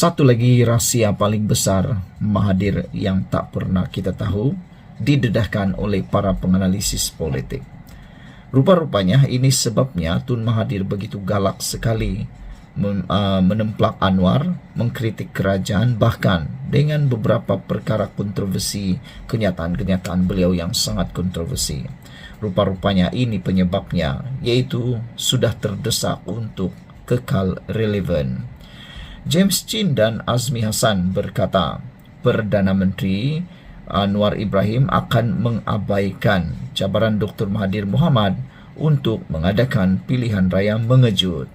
Satu lagi rahasia paling besar Mahathir yang tak pernah kita tahu didedahkan oleh para penganalisis politik. Rupa-rupanya ini sebabnya Tun Mahathir begitu galak sekali menemplak Anwar, mengkritik kerajaan, bahkan dengan beberapa perkara kontroversi, kenyataan-kenyataan beliau yang sangat kontroversi. Rupa-rupanya ini penyebabnya, yaitu sudah terdesak untuk kekal relevan. James Chin dan Azmi Hassan berkata, Perdana Menteri Anwar Ibrahim akan mengabaikan cabaran Dr. Mahathir Mohamad untuk mengadakan pilihan raya mengejut.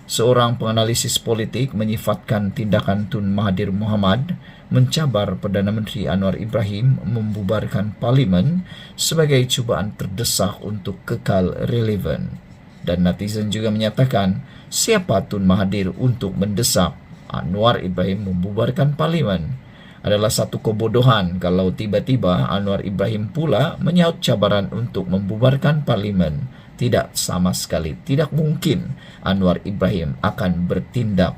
Seorang penganalisis politik menyifatkan tindakan Tun Mahathir Mohamad mencabar Perdana Menteri Anwar Ibrahim membubarkan parlimen sebagai cubaan terdesak untuk kekal relevan. Dan netizen juga menyatakan, siapa Tun Mahathir untuk mendesak Anwar Ibrahim membubarkan parlimen? Adalah satu kebodohan kalau tiba-tiba Anwar Ibrahim pula menyaut cabaran untuk membubarkan parlimen. Tidak, sama sekali tidak mungkin Anwar Ibrahim akan bertindak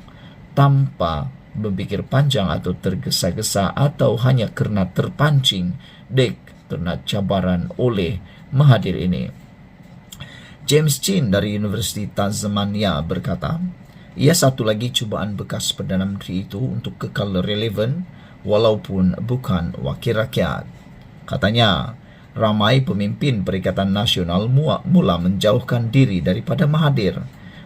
tanpa berpikir panjang atau tergesa-gesa atau hanya karena terpancing karena cabaran oleh Mahathir ini. James Chin dari Universiti Tasmania berkata, ia satu lagi cubaan bekas Perdana Menteri itu untuk kekal relevan walaupun bukan wakil rakyat. Katanya, ramai pemimpin Perikatan Nasional mula menjauhkan diri daripada Mahathir,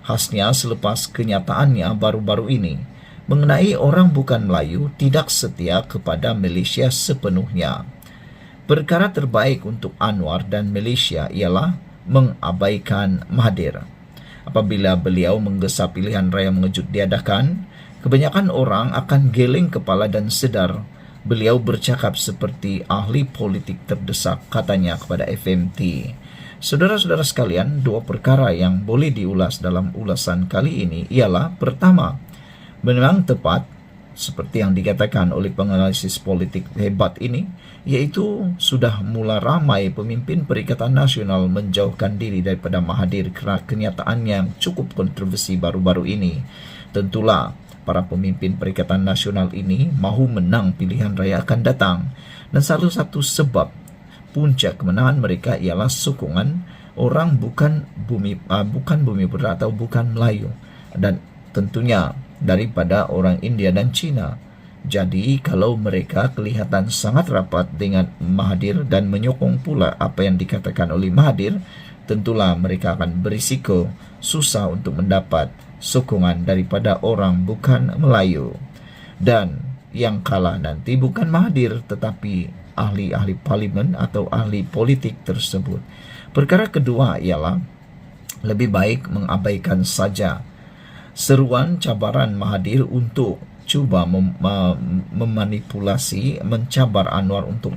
khasnya selepas kenyataannya baru-baru ini mengenai orang bukan Melayu tidak setia kepada Malaysia sepenuhnya. Perkara terbaik untuk Anwar dan Malaysia ialah mengabaikan Mahathir. Apabila beliau menggesa pilihan raya mengejut diadakan, kebanyakan orang akan geleng kepala dan sedar beliau bercakap seperti ahli politik terdesak, katanya kepada FMT. Saudara-saudara sekalian, dua perkara yang boleh diulas dalam ulasan kali ini ialah, pertama, memang tepat seperti yang dikatakan oleh penganalisis politik hebat ini, yaitu sudah mula ramai pemimpin Perikatan Nasional menjauhkan diri daripada Mahathir kerana kenyataan yang cukup kontroversi baru-baru ini. Tentulah para pemimpin Perikatan Nasional ini mahu menang pilihan raya akan datang, dan salah satu sebab puncak kemenangan mereka ialah sokongan orang bukan bumi putera atau bukan Melayu, dan tentunya daripada orang India dan Cina. Jadi kalau mereka kelihatan sangat rapat dengan Mahathir dan menyokong pula apa yang dikatakan oleh Mahathir, tentulah mereka akan berisiko susah untuk mendapat sokongan daripada orang bukan Melayu. Dan yang kalah nanti bukan Mahathir tetapi ahli-ahli parlimen atau ahli politik tersebut. Perkara kedua ialah lebih baik mengabaikan saja seruan cabaran Mahathir untuk cuba memanipulasi, mencabar Anwar untuk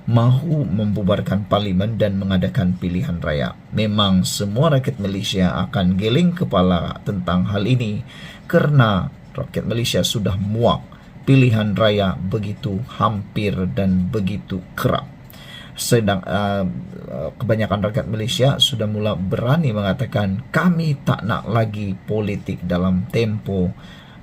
mahu membubarkan parlimen dan mengadakan pilihan raya. Memang semua rakyat Malaysia akan geleng kepala tentang hal ini kerana rakyat Malaysia sudah muak pilihan raya begitu hampir dan begitu kerap. Sedang kebanyakan rakyat Malaysia sudah mula berani mengatakan, kami tak nak lagi politik dalam tempo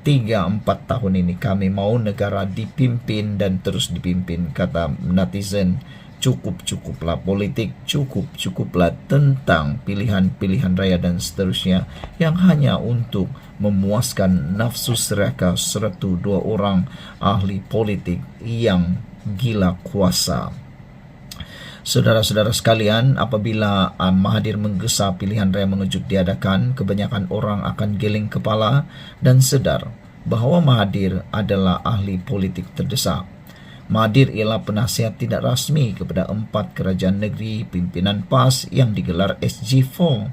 3-4 tahun ini. Kami mahu negara dipimpin dan terus dipimpin, kata netizen. Cukup-cukuplah politik, cukup-cukuplah tentang pilihan-pilihan raya dan seterusnya yang hanya untuk memuaskan nafsu seraka seratu dua orang ahli politik yang gila kuasa. Saudara-saudara sekalian, apabila Mahathir menggesa pilihan raya mengejut diadakan, kebanyakan orang akan geleng kepala dan sedar bahawa Mahathir adalah ahli politik terdesak. Mahathir ialah penasihat tidak rasmi kepada 4 kerajaan negeri pimpinan PAS yang digelar SG4.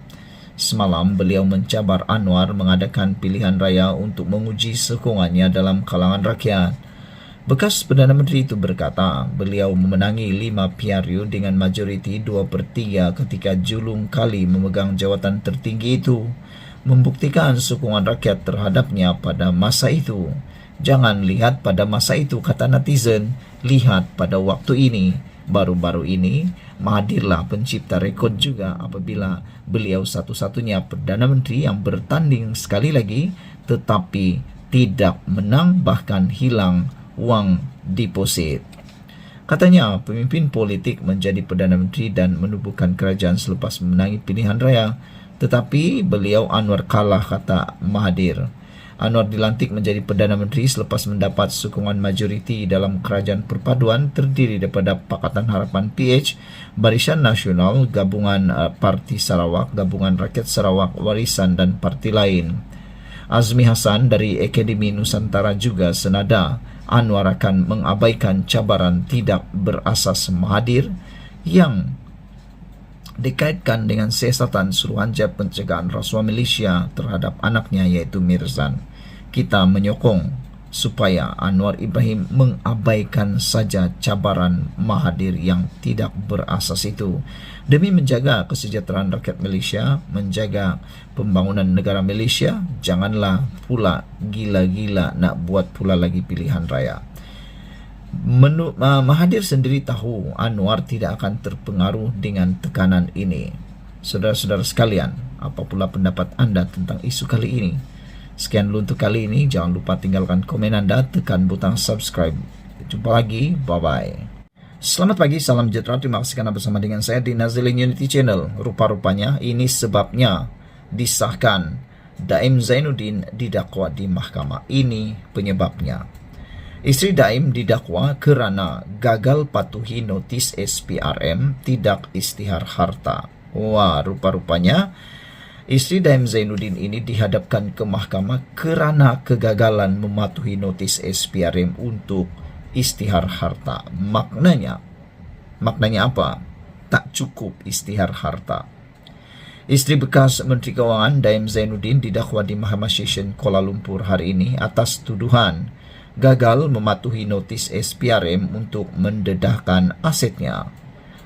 Semalam beliau mencabar Anwar mengadakan pilihan raya untuk menguji sokongannya dalam kalangan rakyat. Bekas Perdana Menteri itu berkata beliau memenangi 5 PRU dengan majoriti 2/3 ketika julung kali memegang jawatan tertinggi itu, membuktikan sokongan rakyat terhadapnya pada masa itu. Jangan lihat pada masa itu, kata netizen, lihat pada waktu ini. Baru-baru ini, Mahathirlah pencipta rekod juga apabila beliau satu-satunya Perdana Menteri yang bertanding sekali lagi tetapi tidak menang bahkan hilang wang deposit. Katanya pemimpin politik menjadi Perdana Menteri dan menubuhkan kerajaan selepas memenangi pilihan raya, tetapi beliau Anwar kalah, kata Mahathir. Anwar dilantik menjadi Perdana Menteri selepas mendapat sokongan majoriti dalam kerajaan perpaduan terdiri daripada Pakatan Harapan PH, Barisan Nasional, Gabungan Parti Sarawak, Gabungan Rakyat Sarawak, Warisan dan parti lain. Azmi Hassan dari Akademi Nusantara juga senada Anwar akan mengabaikan cabaran tidak berasas Mahathir yang dikaitkan dengan siasatan Suruhanjaya Pencegahan Rasuah Malaysia terhadap anaknya iaitu Mirzan. Kita menyokong supaya Anwar Ibrahim mengabaikan saja cabaran Mahathir yang tidak berasas itu demi menjaga kesejahteraan rakyat Malaysia, menjaga pembangunan negara Malaysia. Janganlah pula gila-gila nak buat pula lagi pilihan raya. Mahathir sendiri tahu Anwar tidak akan terpengaruh dengan tekanan ini. Saudara-saudara sekalian, apa pula pendapat anda tentang isu kali ini? Sekian dulu untuk kali ini. Jangan lupa tinggalkan komen anda, tekan butang subscribe. Jumpa lagi, bye-bye. Selamat pagi, salam sejahtera. Terima kasih karena bersama dengan saya di Nazilin Unity Channel. Rupa-rupanya ini sebabnya disahkan Daim Zainuddin didakwa di mahkamah. Ini penyebabnya. Isteri Daim didakwa kerana gagal patuhi notis SPRM tidak isytihar harta. Wah, rupa-rupanya isteri Daim Zainuddin ini dihadapkan ke mahkamah kerana kegagalan mematuhi notis SPRM untuk isytihar harta. Maknanya apa? Tak cukup isytihar harta. Isteri bekas Menteri Kewangan Daim Zainuddin didakwa di Mahkamah Session Kuala Lumpur hari ini atas tuduhan gagal mematuhi notis SPRM untuk mendedahkan asetnya.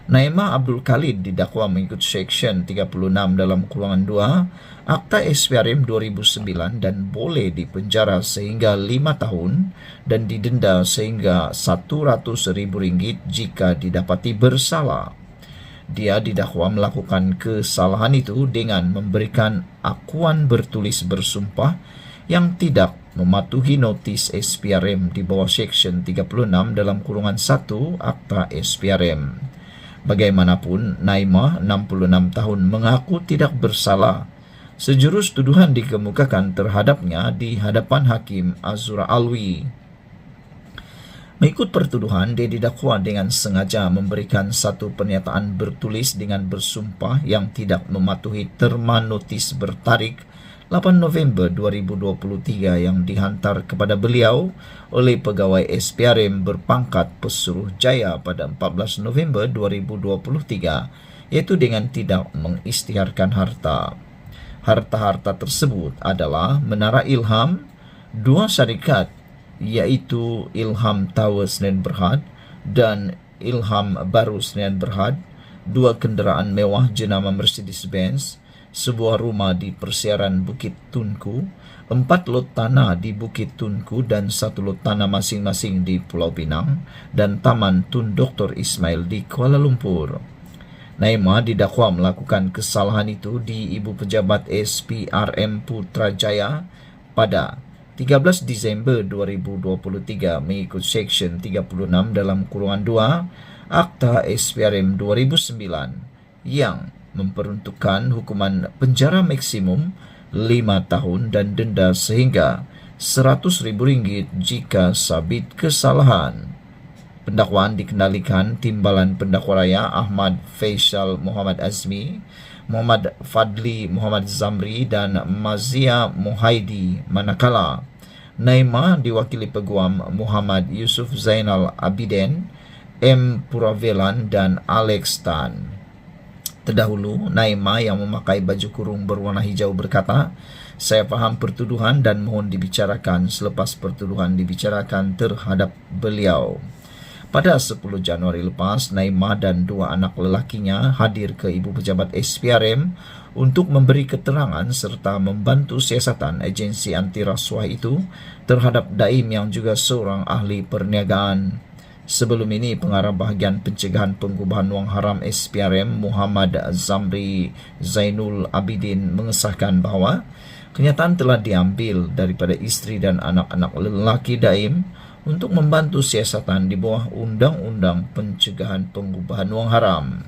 Naimah Abdul Khalid didakwa mengikut Seksyen 36 dalam kurungan 2 Akta SPRM 2009 dan boleh dipenjara sehingga 5 tahun dan didenda sehingga RM100,000 jika didapati bersalah. Dia didakwa melakukan kesalahan itu dengan memberikan akuan bertulis bersumpah yang tidak mematuhi notis SPRM di bawah Seksyen 36 dalam kurungan 1 Akta SPRM. Bagaimanapun, Naimah, 66 tahun, mengaku tidak bersalah. Sejurus tuduhan dikemukakan terhadapnya di hadapan Hakim Azura Alwi. Mengikut pertuduhan, dia didakwa dengan sengaja memberikan satu pernyataan bertulis dengan bersumpah yang tidak mematuhi terma notis bertarik 8 November 2023 yang dihantar kepada beliau oleh pegawai SPRM berpangkat Pesuruh Jaya pada 14 November 2023, iaitu dengan tidak mengisytiharkan harta. Harta-harta tersebut adalah Menara Ilham, 2 syarikat iaitu Ilham Tower Sdn Bhd dan Ilham Baru Sdn Bhd, 2 kenderaan mewah jenama Mercedes-Benz, sebuah rumah di persiaran Bukit Tunku, 4 lot tanah di Bukit Tunku dan 1 lot tanah masing-masing di Pulau Pinang, dan Taman Tun Dr. Ismail di Kuala Lumpur. Naimah didakwa melakukan kesalahan itu di Ibu Pejabat SPRM Putrajaya pada 13 Disember 2023 mengikut Seksyen 36 dalam kurungan 2 Akta SPRM 2009 yang memperuntukkan hukuman penjara maksimum 5 tahun dan denda sehingga RM100,000 jika sabit kesalahan. Pendakwaan dikendalikan Timbalan Pendakwa Raya Ahmad Faisal Muhammad Azmi, Muhammad Fadli Muhammad Zamri dan Mazia Muhaidi, manakala Naimah diwakili Peguam Muhammad Yusuf Zainal Abidin, M. Puravelan dan Alex Tan. Terdahulu, Naimah yang memakai baju kurung berwarna hijau berkata, "Saya faham pertuduhan dan mohon dibicarakan selepas pertuduhan dibicarakan terhadap beliau." Pada 10 Januari lepas, Naimah dan 2 anak lelakinya hadir ke Ibu Pejabat SPRM untuk memberi keterangan serta membantu siasatan agensi anti rasuah itu terhadap Daim yang juga seorang ahli perniagaan. Sebelum ini, Pengarah Bahagian Pencegahan Pengubahan Wang Haram SPRM Muhammad Zamri Zainul Abidin mengesahkan bahawa kenyataan telah diambil daripada isteri dan anak-anak lelaki Daim untuk membantu siasatan di bawah Undang-Undang Pencegahan Pengubahan Wang Haram.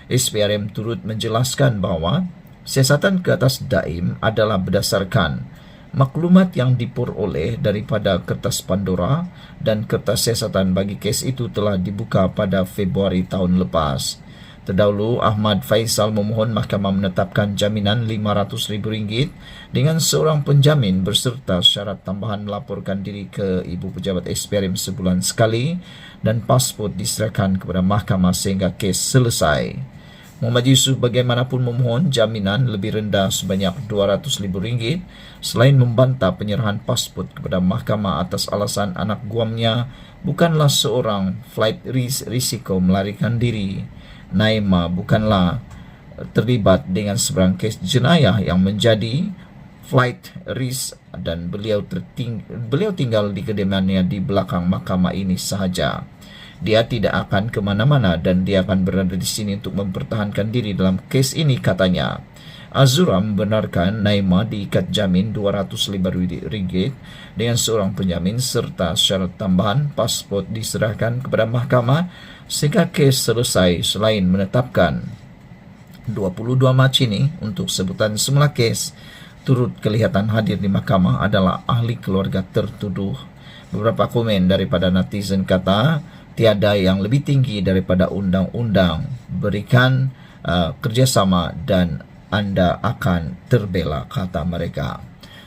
SPRM turut menjelaskan bahawa siasatan ke atas Daim adalah berdasarkan maklumat yang diperoleh daripada kertas Pandora, dan kertas siasatan bagi kes itu telah dibuka pada Februari tahun lepas. Terdahulu, Ahmad Faisal memohon mahkamah menetapkan jaminan RM500,000 dengan seorang penjamin berserta syarat tambahan melaporkan diri ke Ibu Pejabat SPRM sebulan sekali dan pasport diserahkan kepada mahkamah sehingga kes selesai. Muhammad Yusuf bagaimanapun memohon jaminan lebih rendah sebanyak RM200,000 selain membantah penyerahan pasport kepada mahkamah atas alasan anak guamnya bukanlah seorang flight risiko melarikan diri. Naima bukanlah terlibat dengan sebarang kes jenayah yang menjadi flight risk dan beliau tinggal di kediamannya di belakang mahkamah ini sahaja. Dia tidak akan ke mana-mana dan dia akan berada di sini untuk mempertahankan diri dalam kes ini, katanya. Azura membenarkan Naima diikat jamin RM200,000 dengan seorang penjamin serta syarat tambahan pasport diserahkan kepada mahkamah sehingga kes selesai, selain menetapkan 22 Mac ini untuk sebutan semula kes. Turut kelihatan hadir di mahkamah adalah ahli keluarga tertuduh. Beberapa komen daripada netizen kata, tiada yang lebih tinggi daripada undang-undang. Berikan kerjasama dan anda akan terbela, kata mereka.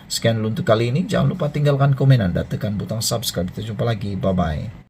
Sekian dulu untuk kali ini. Jangan lupa tinggalkan komen anda, tekan butang subscribe. Kita jumpa lagi. Bye-bye.